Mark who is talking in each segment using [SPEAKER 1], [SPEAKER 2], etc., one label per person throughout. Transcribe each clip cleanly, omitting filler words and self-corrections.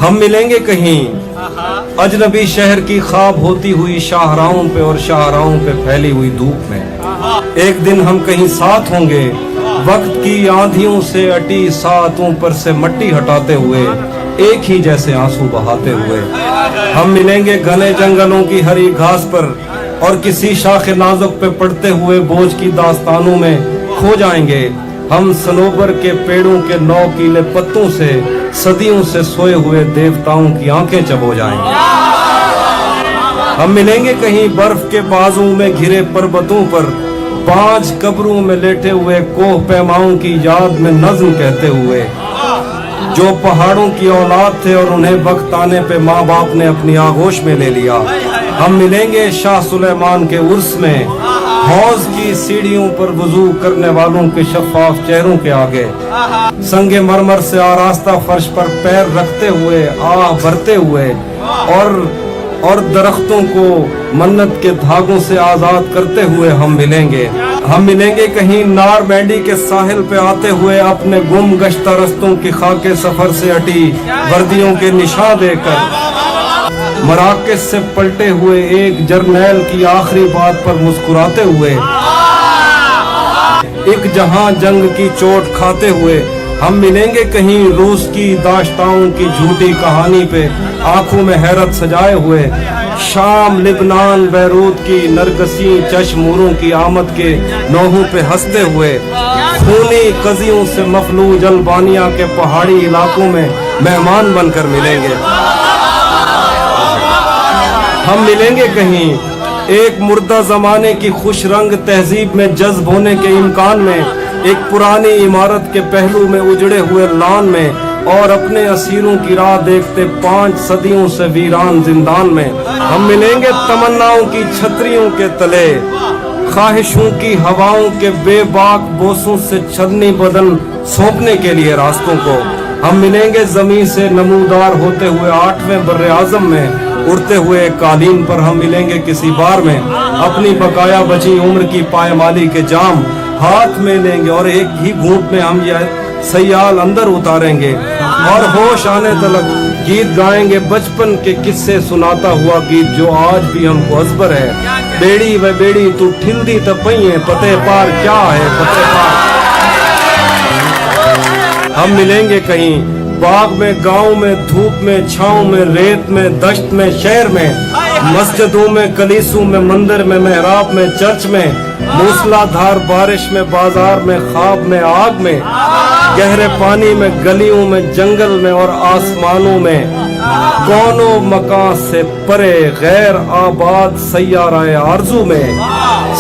[SPEAKER 1] हम मिलेंगे कहीं अजनबी शहर की ख्वाब होती हुई शाहराहों पे और शाहराहों पे फैली हुई धूप में। एक दिन हम कहीं साथ होंगे, वक्त की आंधियों से अटी सातों पर से मट्टी हटाते हुए, एक ही जैसे आंसू बहाते हुए। हम मिलेंगे घने जंगलों की हरी घास पर और किसी शाख नाजुक पे पड़ते हुए बोझ की दास्तानों में खो जाएंगे। हम सनोबर के पेड़ों के नौकीले पत्तों से सदियों से सोए हुए देवताओं की आंखें चबो जाएंगे। हम मिलेंगे कहीं बर्फ के बाजू में घिरे पर्वतों पर, 5 कब्रों में लेटे हुए कोह पैमाओं की याद में नज्म कहते हुए, जो पहाड़ों की औलाद थे और उन्हें वक्त आने पे माँ बाप ने अपनी आगोश में ले लिया। हम मिलेंगे शाह सुलेमान के उर्स में, हौज की सीढ़ियों पर वुजू करने वालों के शफाफ चेहरों के आगे, संगे मरमर से आरास्ता फर्श पर पैर रखते हुए, आह भरते हुए, और दरख्तों को मन्नत के धागों से आजाद करते हुए हम मिलेंगे। हम मिलेंगे कहीं नार बैंडी के साहिल पे आते हुए, अपने गुम गश्ता रस्तों की खाके सफर से अटी वर्दियों के निशान देकर, मराकज से पलटे हुए एक जर्नैल की आखिरी बात पर मुस्कुराते हुए, एक जहां जंग की चोट खाते हुए। हम मिलेंगे कहीं रूस की दाश्ताओं की झूठी कहानी पे आंखों में हैरत सजाए हुए, शाम लिबनान बैरूत की नरगसी चश्मूरों की आमद के नौहों पे हंसते हुए, खूनी कजियों से मफलूज अल्बानिया के पहाड़ी इलाकों में मेहमान बनकर मिलेंगे। हम मिलेंगे कहीं एक मुर्दा जमाने की खुश रंग तहजीब में जज्ब होने के इम्कान में, एक पुरानी इमारत के पहलू में उजड़े हुए लान में, और अपने असीरों की राह देखते 5 सदियों से वीरान जिंदान में। हम मिलेंगे तमन्नाओं की छतरियों के तले, ख्वाहिशों की हवाओं के बेबाक बोसों से छलनी बदन सौंपने के लिए रास्तों को। हम मिलेंगे जमीन से नमूदार होते हुए 8वें बर्रे आजम में, उड़ते हुए कालीन पर हम मिलेंगे किसी बार में, अपनी बकाया बची उम्र की पायमाली के जाम हाथ में लेंगे और एक ही घूंट में हम यह सयाल अंदर उतारेंगे, और होश आने तलक गीत गाएंगे बचपन के किस्से सुनाता हुआ गीत जो आज भी हमको अजबर है। बेड़ी व बेड़ी तू ठिल्दी तपइए, पते पार क्या है पते पार। हम मिलेंगे कहीं बाग में, गांव में, धूप में, छांव में, रेत में, दश्त में, शहर में, मस्जिदों में, कलीसों में, मंदिर में, मेहराब में, चर्च में, मूसलाधार बारिश में, बाजार में, ख्वाब में, आग में, गहरे पानी में, गलियों में, जंगल में और आसमानों में, कौनों मकान से परे गैर आबाद सैयाराए आरज़ू में,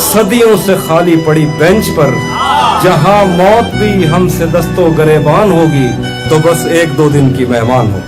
[SPEAKER 1] सदियों से खाली पड़ी बेंच पर, जहां मौत भी हमसे दस्तो गरेबान होगी तो बस 1-2 दिन की मेहमान हो।